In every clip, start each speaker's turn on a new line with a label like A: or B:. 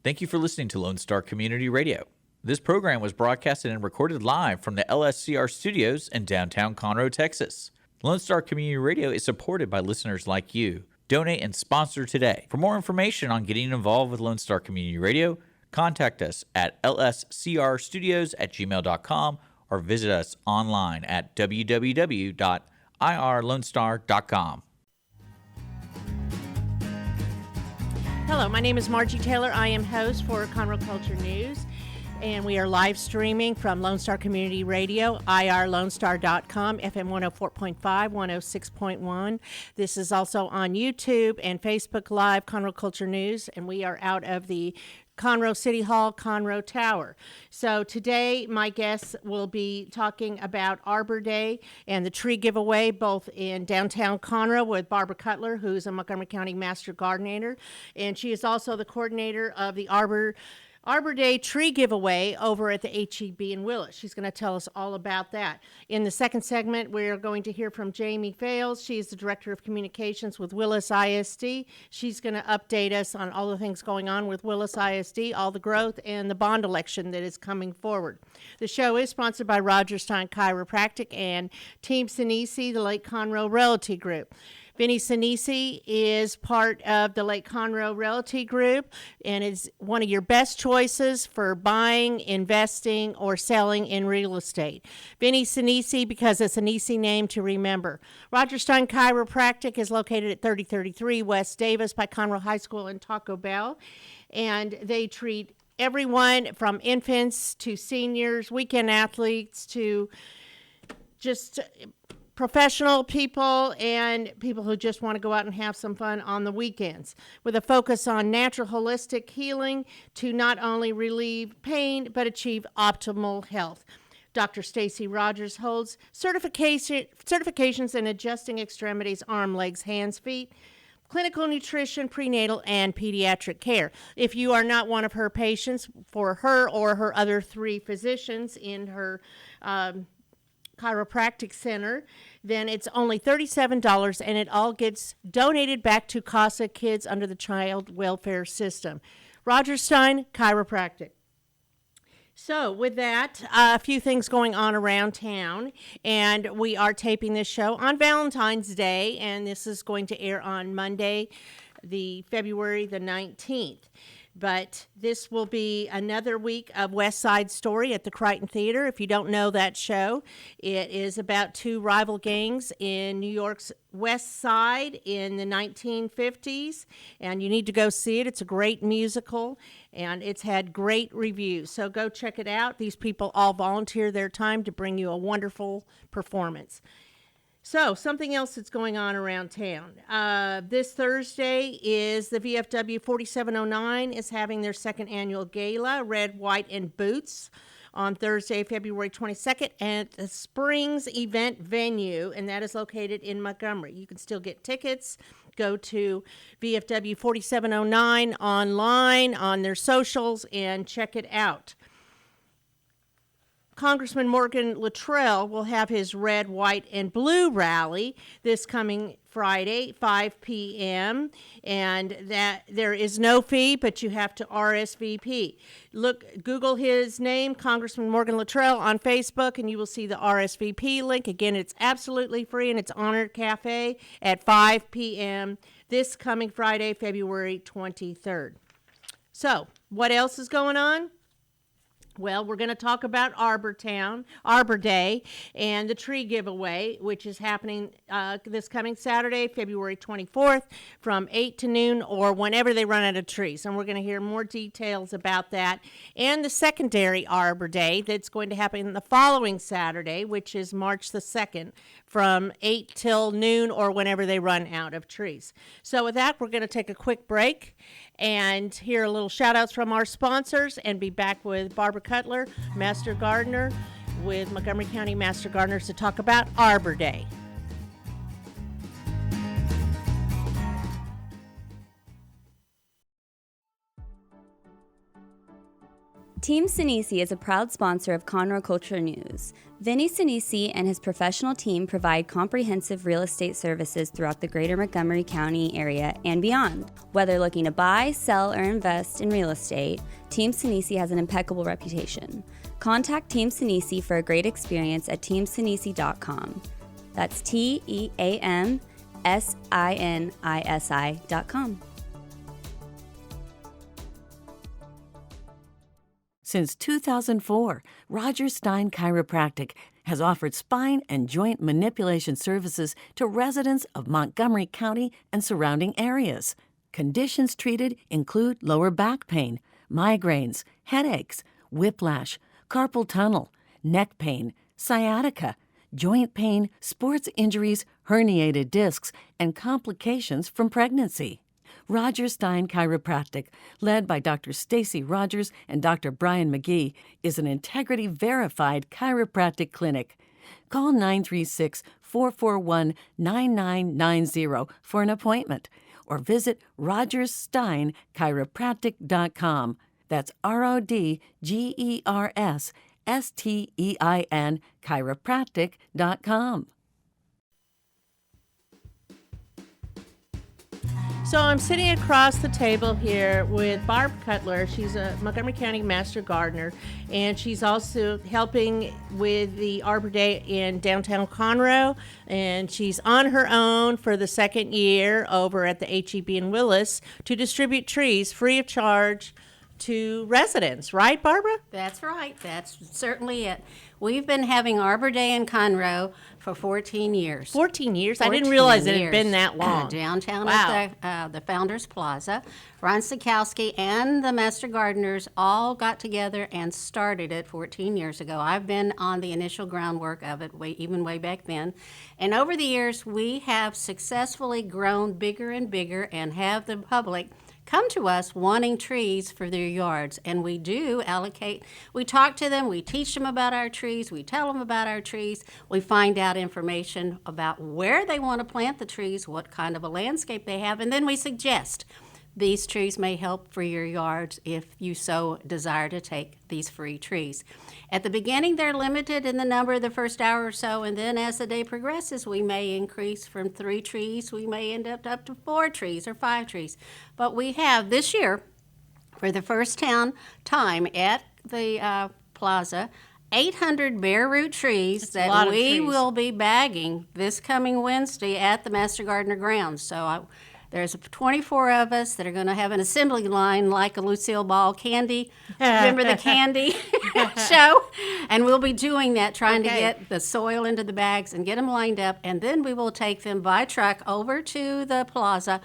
A: Thank you for listening to Lone Star Community Radio. This program was broadcasted and recorded live from the LSCR studios in downtown Conroe, Texas. Lone Star Community Radio is supported by listeners like you. Donate and sponsor today. For more information on getting involved with Lone Star Community Radio, contact us at lscrstudios@gmail.com or visit us online at www.irlonestar.com.
B: Hello, my name is Margie Taylor. I am host for Conroe Culture News, and we are live streaming from Lone Star Community Radio, irlonestar.com, FM 104.5, 106.1. This is also on YouTube and Facebook Live, Conroe Culture News, and we are out of the Conroe City Hall, Conroe Tower. So today my guests will be talking about Arbor Day and the tree giveaway, both in downtown Conroe with Barbara Cutler, who's a Montgomery County Master Gardener, and she is also the coordinator of the Arbor Day tree giveaway over at the HEB in Willis. She's going to tell us all about that. In the second segment, we're going to hear from Jamie Fales. She's the Director of Communications with Willis ISD. She's going to update us on all the things going on with Willis ISD, all the growth, and the bond election that is coming forward. The show is sponsored by Roger Stein Chiropractic and Team Sinisi, the Lake Conroe Realty Group. Vinny Sinisi is part of the Lake Conroe Realty Group and is one of your best choices for buying, investing, or selling in real estate. Vinny Sinisi, because it's an easy name to remember. Roger Stein Chiropractic is located at 3033 West Davis by Conroe High School and Taco Bell, and they treat everyone from infants to seniors, weekend athletes, to just professional people and people who just want to go out and have some fun on the weekends, with a focus on natural holistic healing to not only relieve pain but achieve optimal health. Dr. Stacy Rogers holds certifications in adjusting extremities, arm, legs, hands, feet, clinical nutrition, prenatal, and pediatric care. If you are not one of her patients, for her or her other three physicians in her chiropractic center, then it's only $37, and it all gets donated back to CASA Kids under the Child Welfare System. Roger Stein Chiropractic. So with that, a few things going on around town, and we are taping this show on Valentine's Day, and this is going to air on Monday, the February the 19th. But this will be another week of West Side Story at the Crichton Theater. If you don't know that show, it is about two rival gangs in New York's West Side in the 1950s, and you need to go see it. It's a great musical, and it's had great reviews. So go check it out. These people all volunteer their time to bring you a wonderful performance. So, something else that's going on around town. This Thursday is the VFW 4709 is having their second annual gala, Red, White, and Boots, on Thursday, February 22nd at the Springs Event Venue, and that is located in Montgomery. You can still get tickets. Go to VFW 4709 online on their socials and check it out. Congressman Morgan Luttrell will have his Red, White, and Blue rally this coming Friday, 5 p.m., and that there is no fee, but you have to RSVP. Google his name, Congressman Morgan Luttrell, on Facebook, and you will see the RSVP link. Again, it's absolutely free, and it's Honored Cafe at 5 p.m. this coming Friday, February 23rd. So, what else is going on? Well, we're going to talk about Arbor Day, and the tree giveaway, which is happening this coming Saturday, February 24th, from 8 to noon or whenever they run out of trees. And we're going to hear more details about that. And the secondary Arbor Day that's going to happen the following Saturday, which is March the 2nd, from 8 till noon or whenever they run out of trees. So with that, we're going to take a quick break and hear a little shout outs from our sponsors and be back with Barbara Cutler, Master Gardener with Montgomery County Master Gardeners, to talk about Arbor Day.
C: Team Sinisi is a proud sponsor of Conroe Culture News. Vinny Sinisi and his professional team provide comprehensive real estate services throughout the greater Montgomery County area and beyond. Whether looking to buy, sell, or invest in real estate, Team Sinisi has an impeccable reputation. Contact Team Sinisi for a great experience at teamsinisi.com. That's TEAMSINISI.com.
D: Since 2004, Roger Stein Chiropractic has offered spine and joint manipulation services to residents of Montgomery County and surrounding areas. Conditions treated include lower back pain, migraines, headaches, whiplash, carpal tunnel, neck pain, sciatica, joint pain, sports injuries, herniated discs, and complications from pregnancy. Roger Stein Chiropractic, led by Dr. Stacy Rogers and Dr. Brian McGee, is an integrity-verified chiropractic clinic. Call 936-441-9990 for an appointment or visit rogerssteinchiropractic.com. That's RODGERSSTEIN chiropractic.com.
B: So I'm sitting across the table here with Barb Cutler. She's a Montgomery County Master Gardener, and she's also helping with the Arbor Day in downtown Conroe, and she's on her own for the second year over at the HEB in Willis to distribute trees free of charge to residents, right, Barbara?
E: That's right. That's certainly it. We've been having Arbor Day in Conroe for 14 years.
B: 14 years? I didn't realize it had been that long.
E: Downtown
B: Wow.
E: at the Founders Plaza. Ron Sikowski and the Master Gardeners all got together and started it 14 years ago. I've been on the initial groundwork of it even way back then. And over the years, we have successfully grown bigger and bigger and have the public come to us wanting trees for their yards, and we do allocate. We talk to them, we teach them about our trees, we tell them about our trees, we find out information about where they want to plant the trees, what kind of a landscape they have, and then we suggest these trees may help for your yards if you so desire to take these free trees. At the beginning, they're limited in the number the first hour or so, and then as the day progresses, we may increase from 3 trees, we may end up to 4 trees or 5 trees. But we have this year, for the first time at the plaza, 800 bare root trees that we will be bagging this coming Wednesday at the Master Gardener grounds. So there's 24 of us that are going to have an assembly line like a Lucille Ball candy. Remember the candy show? And we'll be doing that, trying to get the soil into the bags and get them lined up. And then we will take them by truck over to the plaza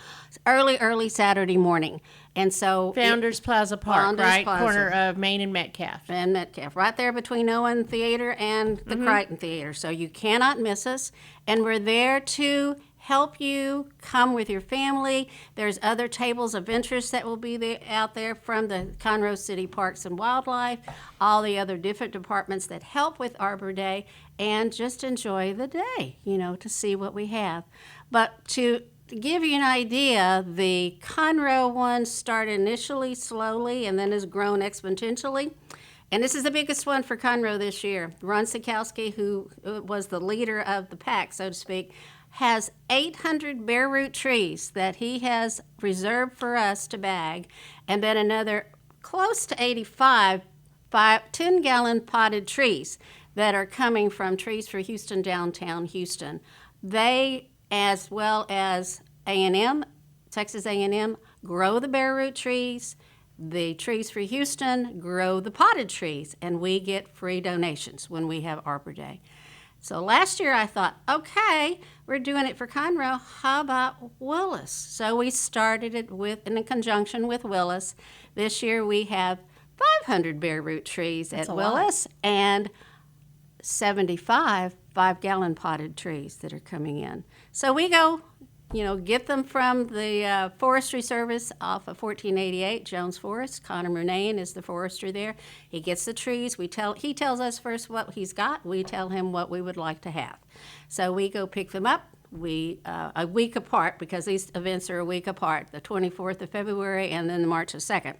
E: early Saturday morning. And so
B: Founders Plaza Park,
E: Founders
B: right?
E: Plaza.
B: Corner of Main and Metcalf.
E: And Metcalf, right there between Owen Theater and the Crichton Theater. So you cannot miss us. And we're there to help you come with your family. There's other tables of interest that will be out there from the Conroe City Parks and Wildlife, all the other different departments that help with Arbor Day, and just enjoy the day, to see what we have. But to give you an idea, the Conroe one started initially slowly and then has grown exponentially. And this is the biggest one for Conroe this year. Ron Sikowski, who was the leader of the pack, so to speak, has 800 bare root trees that he has reserved for us to bag, and then another close to 85 10-gallon potted trees that are coming from Trees for Houston, downtown Houston. They, as well as A&M, Texas A&M, grow the bare root trees. The Trees for Houston grow the potted trees, and we get free donations when we have Arbor Day. So last year I thought, okay, we're doing it for Conroe. How about Willis? So we started it in conjunction with Willis. This year we have 500 bare root trees at Willis and 75 5-gallon potted trees that are coming in. So we go, get them from the Forestry Service off of 1488 Jones Forest. Connor Murnane is the forester there. He gets the trees. He tells us first what he's got. We tell him what we would like to have. So we go pick them up. A week apart, because these events are a week apart, the 24th of February and then March the 2nd.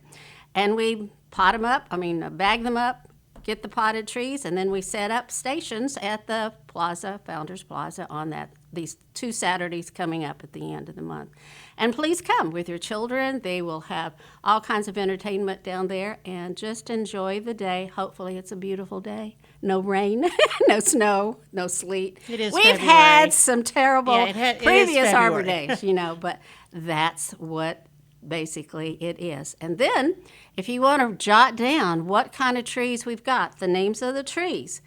E: and we bag them up, get the potted trees, and then we set up stations at the plaza, Founders Plaza, on these 2 Saturdays coming up at the end of the month. And please come with your children. They will have all kinds of entertainment down there, and just enjoy the day. Hopefully it's a beautiful day. No rain, no snow, no sleet.
B: It is
E: We've
B: February.
E: had some terrible
B: it
E: previous
B: is
E: Arbor
B: February.
E: days, but that's what basically it is. And then if you want to jot down what kind of trees we've got, the names of the trees.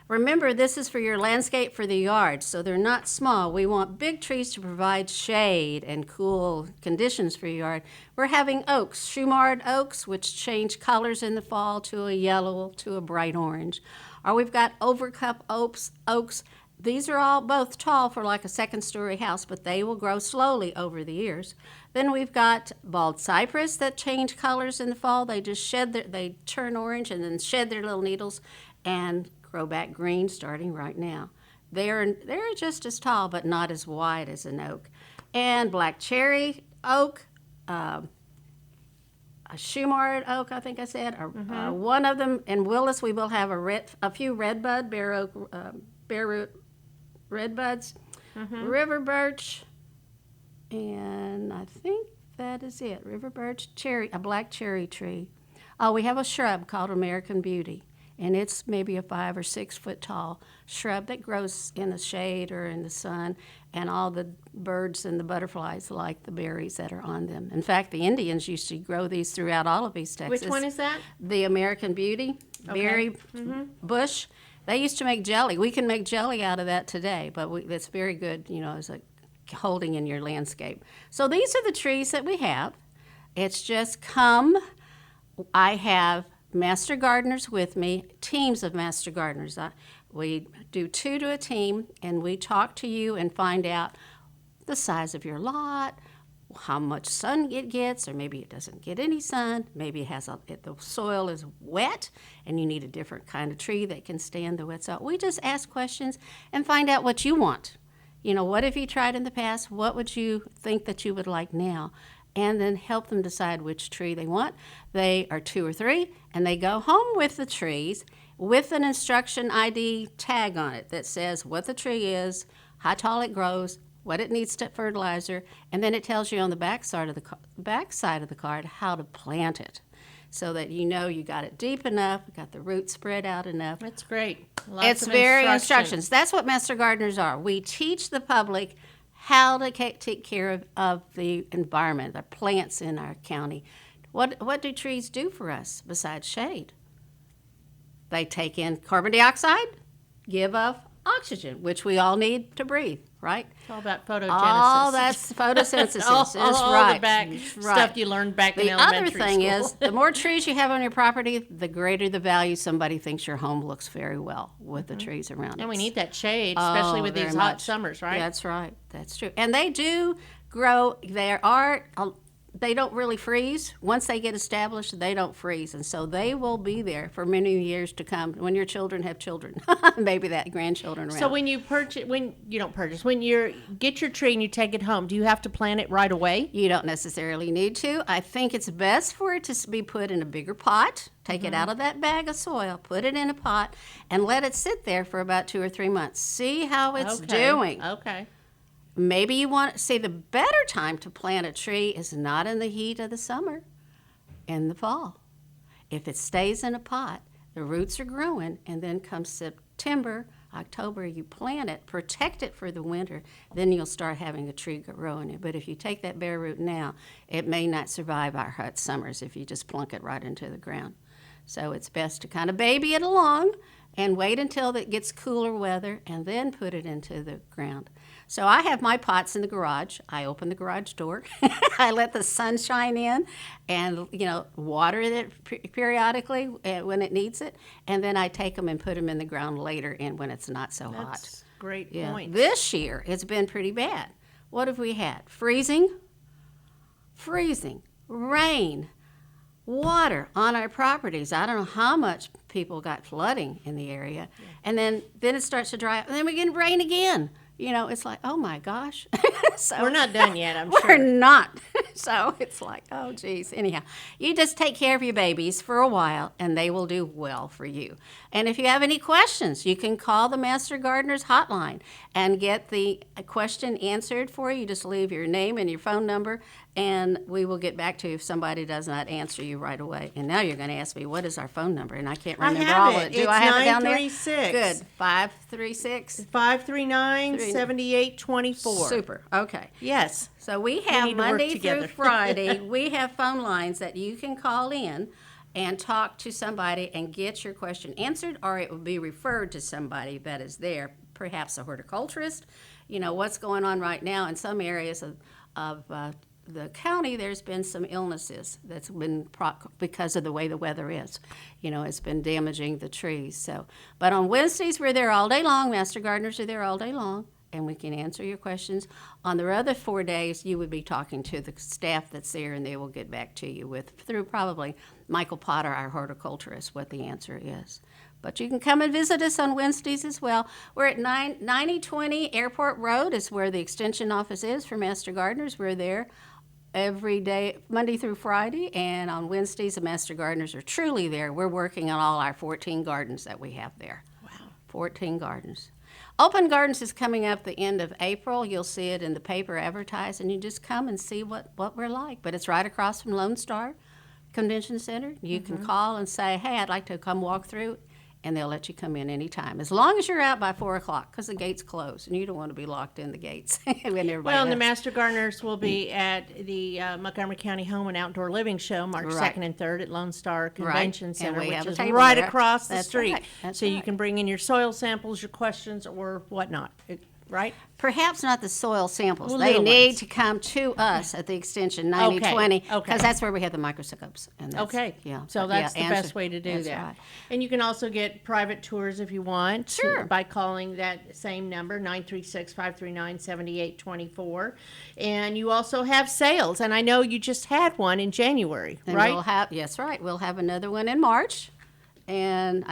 E: Remember, this is for your landscape for the yard, so they're not small. We want big trees to provide shade and cool conditions for your yard. We're having oaks, shoe-marred oaks, which change colors in the fall to a yellow to a bright orange. Or we've got overcup oaks. These are all both tall for like a second-story house, but they will grow slowly over the years. Then we've got bald cypress that change colors in the fall. They just they turn orange and then shed their little needles and grow back green starting right now. They're just as tall, but not as wide as an oak. And black cherry oak, a shoe-marred oak, I think I said, one of them. In Willis, we will have a few redbud, bare oak, bare root redbuds, river birch, and I think that is it. River birch, a black cherry tree. Oh, we have a shrub called American Beauty, and it's maybe a 5 or 6 foot tall shrub that grows in the shade or in the sun, and all the birds and the butterflies like the berries that are on them. In fact, the Indians used to grow these throughout all of East Texas.
B: Which one is that?
E: The American Beauty berry bush. They used to make jelly. We can make jelly out of that today, but it's very good, as a holding in your landscape. So these are the trees that we have. It's just come. I have master gardeners with me, teams of master gardeners. We do 2 to a team, and we talk to you and find out the size of your lot, how much sun it gets, or maybe it doesn't get any sun. Maybe the soil is wet, and you need a different kind of tree that can stand the wet soil. We just ask questions and find out what you want. What have you tried in the past? What would you think that you would like now? And then help them decide which tree they want. They are 2 or 3, and they go home with the trees with an instruction ID tag on it that says what the tree is, how tall it grows, what it needs to fertilizer, and then it tells you on the back side of the card how to plant it, so that you got it deep enough, got the roots spread out enough.
B: That's great.
E: It's very instructions. That's what master gardeners are. We teach the public how to take care of the environment, the plants in our county. What do trees do for us besides shade? They take in carbon dioxide, give off oxygen, which we all need to breathe, right?
B: It's all about photosynthesis.
E: All that's photosynthesis.
B: all
E: That's
B: the
E: right.
B: stuff you learned back in elementary school.
E: The other thing is, the more trees you have on your property, the greater the value. Somebody thinks your home looks very well with the trees around it.
B: And we need that shade, especially with these hot summers, right?
E: That's right. That's true. And they do grow. They don't really freeze. Once they get established, they don't freeze. And so they will be there for many years to come when your children have children, maybe that grandchildren around.
B: So when you get your tree and you take it home, do you have to plant it right away?
E: You don't necessarily need to. I think it's best for it to be put in a bigger pot. Take it out of that bag of soil, put it in a pot, and let it sit there for about 2 or 3 months. See how it's doing.
B: Okay.
E: Maybe you want to see the better time to plant a tree is not in the heat of the summer, in the fall. If it stays in a pot, the roots are growing, and then come September, October, you plant it, protect it for the winter, then you'll start having a tree growing it. But if you take that bare root now, it may not survive our hot summers if you just plunk it right into the ground. So it's best to kind of baby it along and wait until it gets cooler weather and then put it into the ground. So I have my pots in the garage. I open the garage door. I let the sun shine in and, water it periodically when it needs it. And then I take them and put them in the ground later when it's not so hot.
B: That's a great point.
E: This year, it's been pretty bad. What have we had? Freezing, rain, water on our properties. I don't know how much people got flooding in the area. Yeah. And then it starts to dry up, and then we get rain again. it's like, oh my gosh. So
B: We're not done yet, I'm
E: we're
B: sure.
E: not. So it's like, oh geez. Anyhow, you just take care of your babies for a while and they will do well for you. And if you have any questions, you can call the Master Gardeners hotline and get the question answered for you. Just leave your name and your phone number, and we will get back to you if somebody does not answer you right away. And now you're going to ask me, what is our phone number? And I can't
B: I
E: remember
B: have
E: all
B: it.
E: of it. Do
B: It's
E: I have it down there?
B: 936.
E: Good. 536.
B: 539-7824.
E: Super. Okay.
B: Yes.
E: So we
B: need
E: have
B: to work
E: Monday
B: together.
E: through Friday, we have phone lines that you can call in and talk to somebody and get your question answered, or it will be referred to somebody that is there, perhaps a horticulturist. What's going on right now in some areas of the county, there's been some illnesses that's been because of the way the weather is. It's been damaging the trees. So, but on Wednesdays, we're there all day long. Master Gardeners are there all day long, and we can answer your questions. On the other 4 days, you would be talking to the staff that's there, and they will get back to you through probably Michael Potter, our horticulturist, what the answer is. But you can come and visit us on Wednesdays as well. We're at 9020 Airport Road is where the extension office is for Master Gardeners. We're there every day, Monday through Friday, and on Wednesdays, the Master Gardeners are truly there. We're working on all our 14 gardens that we have there.
B: Wow.
E: 14 gardens. Open Gardens is coming up the end of April. You'll see it in the paper advertised, and you just come and see what we're like. But it's right across from Lone Star Convention Center. You can call and say, hey, I'd like to come walk through, and they'll let you come in anytime, as long as you're out by 4 o'clock, because the gates close, and you don't want to be locked in the gates when everybody
B: Well, and the
E: left.
B: Master Gardeners will be at the Montgomery County Home and Outdoor Living Show, March
E: Right.
B: 2nd and 3rd at Lone Star Convention
E: And
B: Center,
E: we
B: which
E: have a
B: is
E: table
B: right
E: there.
B: across the
E: That's
B: street.
E: right. That's
B: so you
E: right.
B: can bring in your soil samples, your questions, or whatnot. Right?
E: Perhaps not the soil samples.
B: Well,
E: They
B: little
E: need
B: ones.
E: to come to us at the extension 9020,
B: Okay.
E: because that's where we have the microscopes. And that's,
B: Okay.
E: Yeah.
B: So that's the
E: answer-
B: best way to do
E: that's
B: that.
E: right.
B: And you can also get private tours if you want.
E: Sure.
B: By calling that same number, 936-539-7824. And you also have sales. And I know you just had one in January,
E: And
B: right?
E: we'll have, yes, right. We'll have another one in March. And if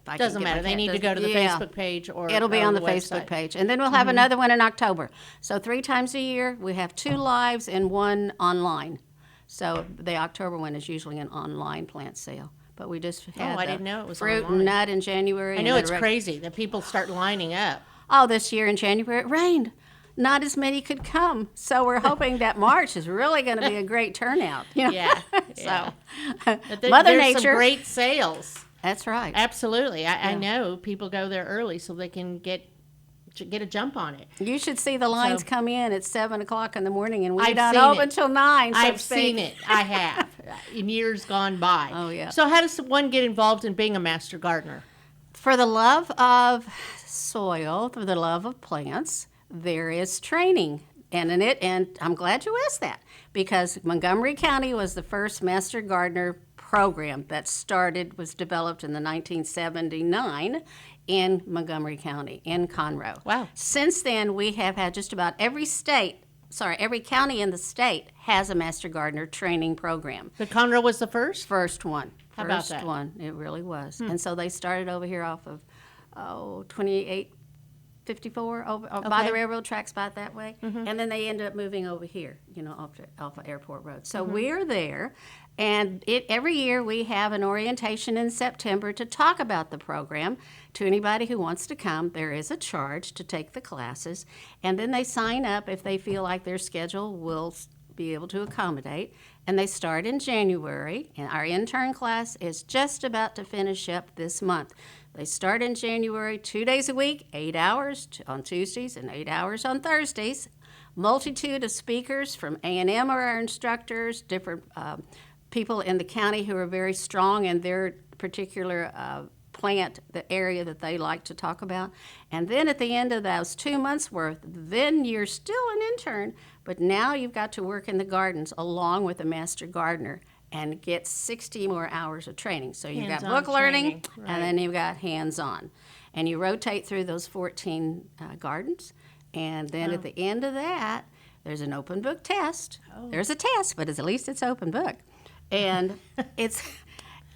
E: I can
B: Doesn't
E: get my
B: matter. They
E: cat-
B: need to go to the
E: yeah.
B: Facebook page or
E: It'll be on the Facebook
B: website.
E: page. And then we'll have another one in October. So 3 times a year, we have 2 lives and 1 online. So the October one is usually an online plant sale. But we just had
B: I
E: the
B: didn't know it was
E: fruit
B: online.
E: and nut in January.
B: I
E: and
B: know
E: then
B: it's crazy that people start lining up.
E: Oh, this year in January it rained. Not as many could come. So we're hoping that March is really going to be a great turnout.
B: Yeah.
E: So
B: But
E: Mother
B: there's
E: Nature.
B: some great sales.
E: That's right.
B: Absolutely. I know people go there early so they can get a jump on it.
E: You should see the lines
B: So-
E: come in at 7 o'clock in the morning, and we
B: I've
E: don't
B: seen
E: open
B: it.
E: until 9. So
B: I've
E: to speak.
B: seen it. I have in years gone by.
E: Oh, yeah.
B: So how does one get involved in being a master gardener?
E: For the love of soil, for the love of plants, there is training. And I'm glad you asked that, because Montgomery County was the first master gardener program that was developed in the 1979 in Montgomery County, in Conroe.
B: Wow.
E: Since then, we have had just about every county in the state has a master gardener training program.
B: The Conroe was the first?
E: First one.
B: How about
E: First
B: that?
E: one. It really was. And so they started over here off of 2854 by the railroad tracks, about that way. And then they ended up moving over here, off of Airport Road. So we're there. And every year we have an orientation in September to talk about the program. To anybody who wants to come, there is a charge to take the classes. And then they sign up if they feel like their schedule will be able to accommodate. And they start in January, and our intern class is just about to finish up this month. They start in January, 2 days a week, 8 hours on Tuesdays and 8 hours on Thursdays. Multitude of speakers from A&M are our instructors, different people in the county who are very strong in their particular plant, the area that they like to talk about. And then at the end of those 2 months' worth, then you're still an intern, but now you've got to work in the gardens along with a master gardener and get 60 more hours of training. So you've got
B: Hands-on
E: book learning,
B: training, right.
E: and then you've got hands-on. And you rotate through those 14 gardens, and then at the end of that, there's an open book test. There's a test, but at least it's open book. And it's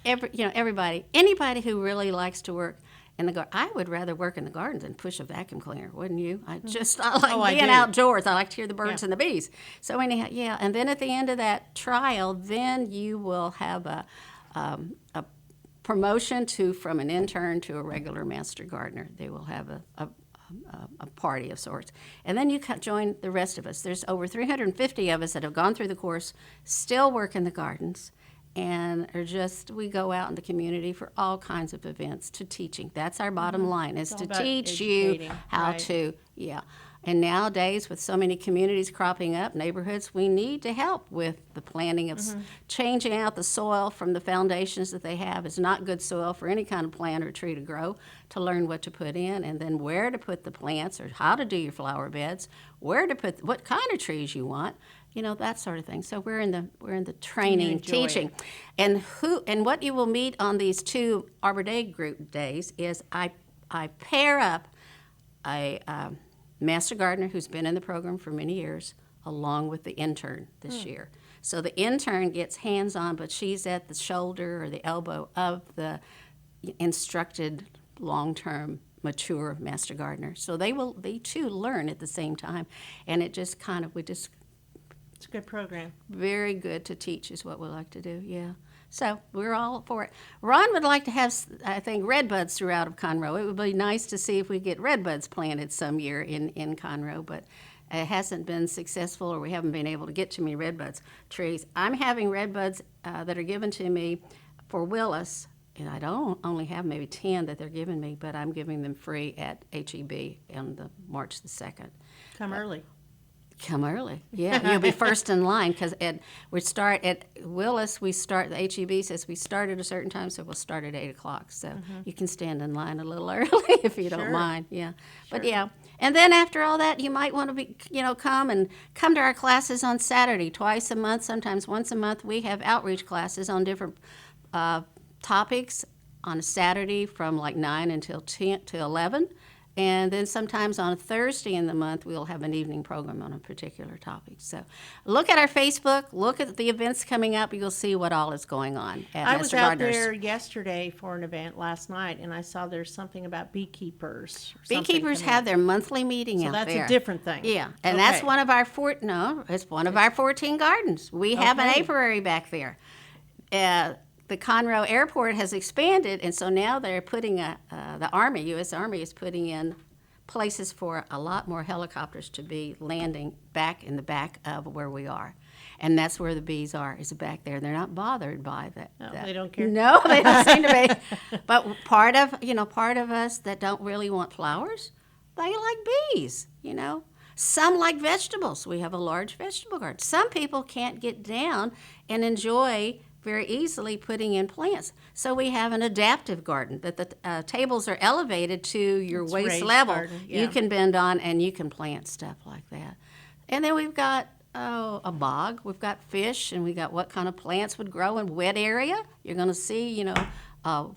E: anybody who really likes to work I would rather work in the garden than push a vacuum cleaner, wouldn't you? I like
B: I
E: being
B: do.
E: outdoors. I like to hear the birds and the bees. So anyhow, yeah. And then at the end of that trial, then you will have a promotion from an intern to a regular master gardener. They will have a party of sorts. And then you join the rest of us. There's over 350 of us that have gone through the course, still work in the gardens, and we go out in the community for all kinds of events to teaching. That's our bottom line, is
B: all
E: to
B: about
E: teach you
B: educating,
E: how
B: right.
E: to, yeah. And nowadays, with so many communities cropping up, neighborhoods, we need to help with the planting of changing out the soil from the foundations that they have. It's not good soil for any kind of plant or tree to grow, to learn what to put in, and then where to put the plants, or how to do your flower beds, where to put what kind of trees you want, that sort of thing. So we're in the training,
B: enjoy
E: teaching. And what you will meet on these 2 Arbor Day group days is I pair up a master gardener who's been in the program for many years, along with the intern this year. So the intern gets hands-on, but she's at the shoulder or the elbow of the instructed long-term mature master gardener. So they too learn at the same time, and it just
B: It's a good program.
E: very good to teach is what we like to do, yeah. So we're all for it. Ron would like to have, I think, redbuds throughout of Conroe. It would be nice to see if we get redbuds planted some year in Conroe, but it hasn't been successful, or we haven't been able to get too many redbuds trees. I'm having redbuds that are given to me for Willis, and I don't only have maybe 10 that they're giving me, but I'm giving them free at HEB on March the 2nd.
B: Come early.
E: Come early. Yeah, you'll be first in line, because we start at Willis. The HEB says we start at a certain time, so we'll start at 8 o'clock. So you can stand in line a little early if you don't mind. Yeah, but yeah. And then after all that, you might want to come to our classes on Saturday, twice a month, sometimes once a month. We have outreach classes on different topics on a Saturday from like 9 until 10 to 11. And then sometimes on a Thursday in the month, we'll have an evening program on a particular topic. So look at our Facebook, look at the events coming up. You'll see what all is going on at
B: I was
E: Master
B: out
E: Gardeners.
B: there yesterday for an event last night, and I saw there's something about beekeepers. or something
E: Beekeepers
B: coming
E: have
B: up.
E: their monthly meeting out
B: that's
E: there.
B: a different thing.
E: Yeah, and that's
B: Okay.
E: one of our it's one of our 14 gardens. We have an
B: Okay.
E: apiary back there. The Conroe Airport has expanded, and so now they're putting the Army, U.S. Army, is putting in places for a lot more helicopters to be landing back in the back of where we are. And that's where the bees are, is back there. They're not bothered by that.
B: No, they don't care?
E: No, they don't seem to be. But part of us that don't really want flowers, they like bees, Some like vegetables. We have a large vegetable garden. Some people can't get down and enjoy very easily putting in plants. So we have an adaptive garden that the tables are elevated to your
B: It's
E: waist
B: raised
E: level.
B: garden,
E: You
B: yeah.
E: can bend on and you can plant stuff like that. And then we've got a bog. We've got fish, and we got what kind of plants would grow in wet area. You're going to see,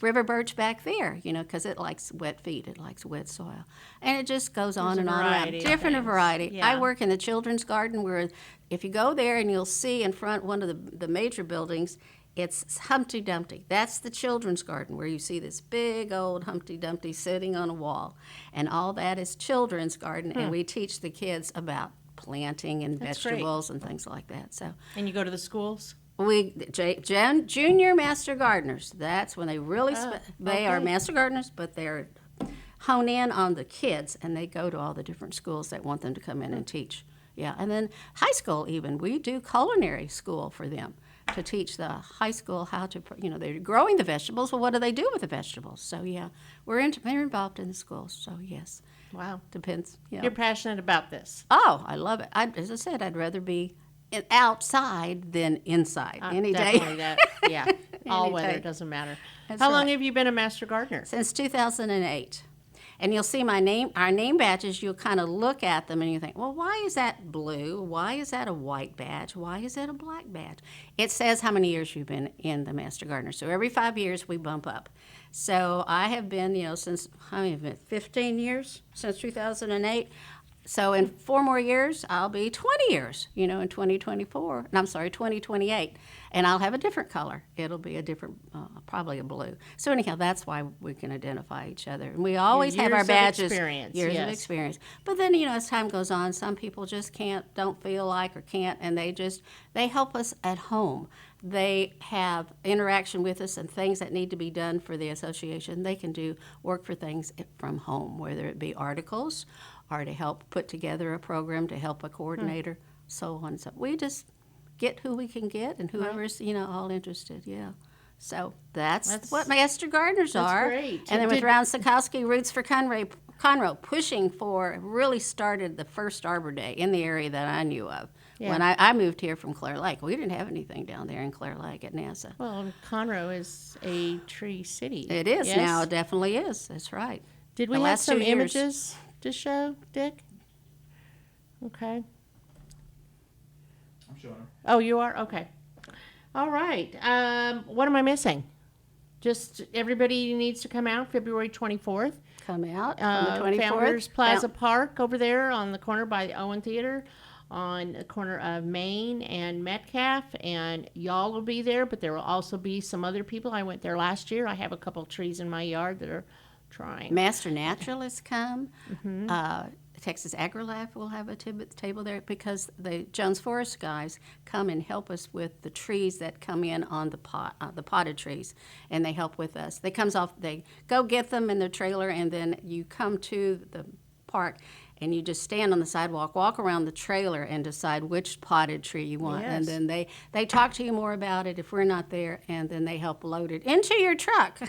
E: river birch back there, because it likes wet feet. It likes wet soil. And it just goes on
B: There's
E: and
B: a
E: on and on.
B: variety of
E: Different
B: things.
E: variety.
B: Yeah.
E: I work in the children's garden, where if you go there and you'll see in front one of the major buildings, it's Humpty Dumpty. That's the children's garden, where you see this big old Humpty Dumpty sitting on a wall. And all that is children's garden, and we teach the kids about planting and
B: That's great.
E: vegetables and things like that. So
B: And you go to the schools?
E: junior master gardeners, that's when they really, they are
B: okay.
E: master gardeners, but they're hone in on the kids, and they go to all the different schools that want them to come in and teach. Yeah, and then high school even, we do culinary school for them to teach the high school how to, they're growing the vegetables. Well, what do they do with the vegetables? So, yeah, we're involved in the schools. So, yes,
B: Wow.
E: depends. Yeah.
B: You're passionate about this.
E: Oh, I love it. As I said, I'd rather be outside than inside any
B: Definitely
E: day.
B: that. Yeah. All
E: Any
B: weather,
E: day.
B: it doesn't matter.
E: That's
B: How long
E: right.
B: have you been a master gardener?
E: Since 2008. And you'll see our name badges, you'll kind of look at them and you think, well, why is that blue? Why is that a white badge? Why is that a black badge? It says how many years you've been in the Master Gardener. So every 5 years we bump up. So I have been, since, 15 years, since 2008. So in 4 more years, I'll be 20 years, in 2024. And I'm sorry, 2028. And I'll have a different color. It'll be a different, probably a blue. So anyhow, that's why we can identify each other. And we always have our
B: Years of
E: badges.
B: experience,
E: Years of
B: yes.
E: experience. But then, as time goes on, some people just don't feel like or can't, and they help us at home. They have interaction with us and things that need to be done for the association. They can do work for things from home, whether it be articles or to help put together a program to help a coordinator, so on. So we just get who we can get and whoever's, all interested, yeah. So that's what Master Gardeners are.
B: Great.
E: And then with Round Sikowski, Roots for Conroe, pushing really started the first Arbor Day in the area that I knew of.
B: Yeah.
E: When I moved here from Clear Lake, we didn't have anything down there in Clear Lake at NASA.
B: Well, Conroe is a tree city.
E: It is
B: yes?
E: now, it definitely is. That's right.
B: Did we
E: The
B: have
E: last
B: some
E: 2 years.
B: images to show, Dick? Okay.
A: I'm showing them.
B: Oh, you are? Okay. All right. What am I missing? Just everybody needs to come out February 24th.
E: Come out on the 24th.
B: Founders Plaza Park over there on the corner by the Owen Theater, on the corner of Main and Metcalf, and y'all will be there, but there will also be some other people. I went there last year. I have a couple trees in my yard that are trying.
E: Master Naturalists come. Texas AgriLab will have a table there because the Jones Forest guys come and help us with the trees that come in on the potted trees, and they help with us. They go get them in their trailer, and then you come to the park and you just stand on the sidewalk, walk around the trailer, and decide which potted tree you want.
B: Yes.
E: And then they talk to you more about it if we're not there, and then they help load it into your truck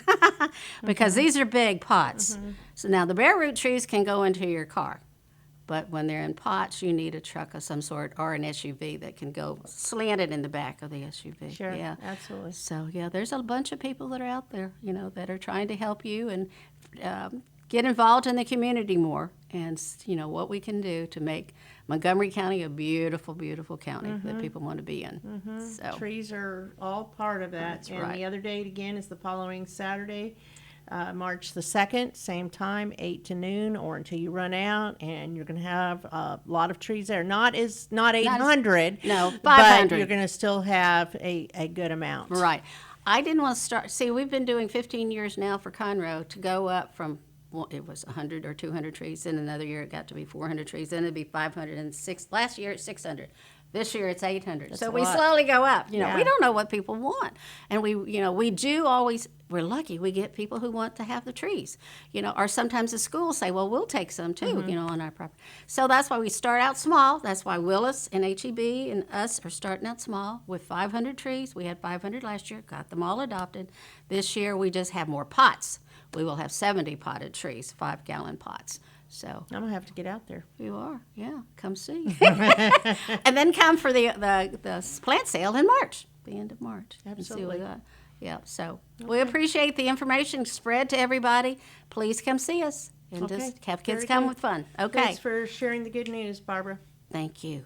E: because these are big pots. So now the bare root trees can go into your car. But when they're in pots, you need a truck of some sort or an SUV that can go slanted in the back of the SUV.
B: Sure,
E: Yeah.
B: absolutely.
E: So, yeah, there's a bunch of people that are out there, that are trying to help you and get involved in the community more and, what we can do to make Montgomery County a beautiful, beautiful county that people want to be in. So,
B: Trees are all part of that.
E: That's
B: and
E: right.
B: the other date, again, is the following Saturday, March the 2nd, same time, 8 to noon, or until you run out, and you're going to have a lot of trees there. Not 800.
E: No,
B: But
E: 500.
B: you're going to still have a good amount.
E: right. I didn't want to start. See, we've been doing 15 years now for Conroe to go up from, it was 100 or 200 trees. Then another year it got to be 400 trees. Then it'd be 506. Last year it's 600. This year it's 800. So
B: a
E: we
B: lot.
E: slowly go up.
B: Yeah.
E: We don't know what people want. And we do always, we're lucky we get people who want to have the trees. Or sometimes the schools say, well, we'll take some too, on our property. So that's why we start out small. That's why Willis and HEB and us are starting out small with 500 trees. We had 500 last year, got them all adopted. This year we just have more pots. We will have 70 potted trees, 5-gallon pots. So
B: I'm going to have to get out there.
E: you are, yeah. Come see, and then come for the plant sale in March, the end of March. and see what we
B: Absolutely.
E: got. Yeah. So we appreciate the information spread to everybody. Please come see us and
B: Okay.
E: just have kids
B: Very
E: come
B: good.
E: with fun. Okay.
B: Thanks for sharing the good news, Barbara.
E: Thank you.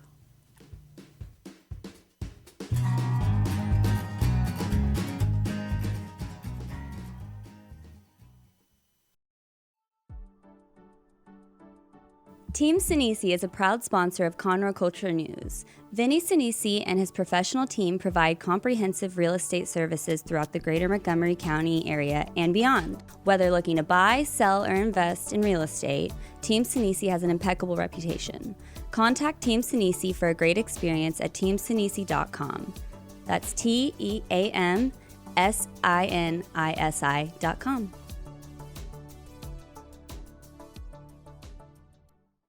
C: Team Sinisi is a proud sponsor of Conroe Culture News. Vinny Sinisi and his professional team provide comprehensive real estate services throughout the greater Montgomery County area and beyond. Whether looking to buy, sell, or invest in real estate, Team Sinisi has an impeccable reputation. Contact Team Sinisi for a great experience at teamsinisi.com. That's TEAMSINISI.com.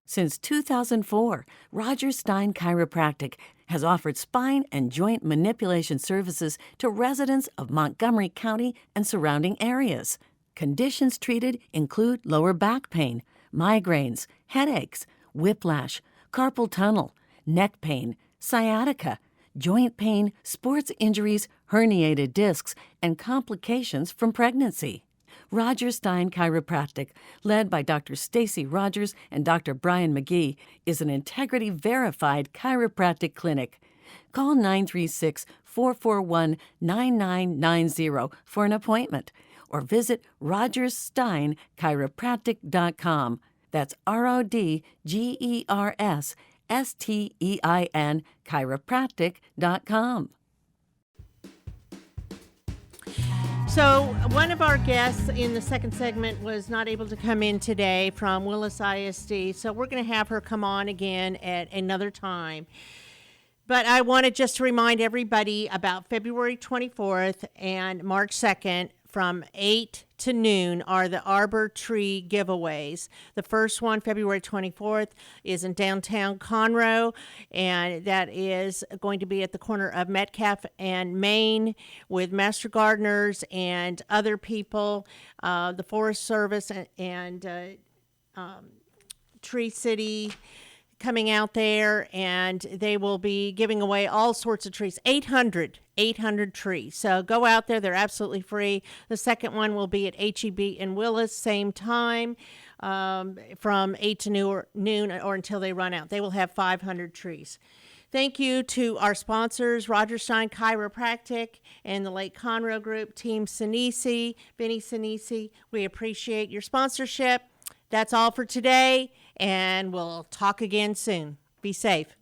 D: Since 2004, Roger Stein Chiropractic has offered spine and joint manipulation services to residents of Montgomery County and surrounding areas. Conditions treated include lower back pain, migraines, headaches, whiplash, carpal tunnel, neck pain, sciatica, joint pain, sports injuries, herniated discs, and complications from pregnancy. Roger Stein Chiropractic, led by Dr. Stacy Rogers and Dr. Brian McGee, is an integrity-verified chiropractic clinic. Call 936-441-9990 for an appointment or visit rogerssteinchiropractic.com. That's RODGERSSTEIN chiropractic.com.
B: So one of our guests in the second segment was not able to come in today from Willis ISD, so we're going to have her come on again at another time. But I wanted just to remind everybody about February 24th and March 2nd from 8 to noon are the Arbor tree giveaways. The first one, February 24th, is in downtown Conroe, and that is going to be at the corner of Metcalf and Main with master gardeners and other people, the Forest Service and Tree City coming out there, and they will be giving away all sorts of trees, 800 trees. So go out there. They're absolutely free. The second one will be at HEB in Willis, same time, from 8 to noon or until they run out. They will have 500 trees. Thank you to our sponsors, Roger Stein Chiropractic and the Lake Conroe Group, Team Sinisi, Benny Sinisi. We appreciate your sponsorship. That's all for today, and we'll talk again soon. Be safe.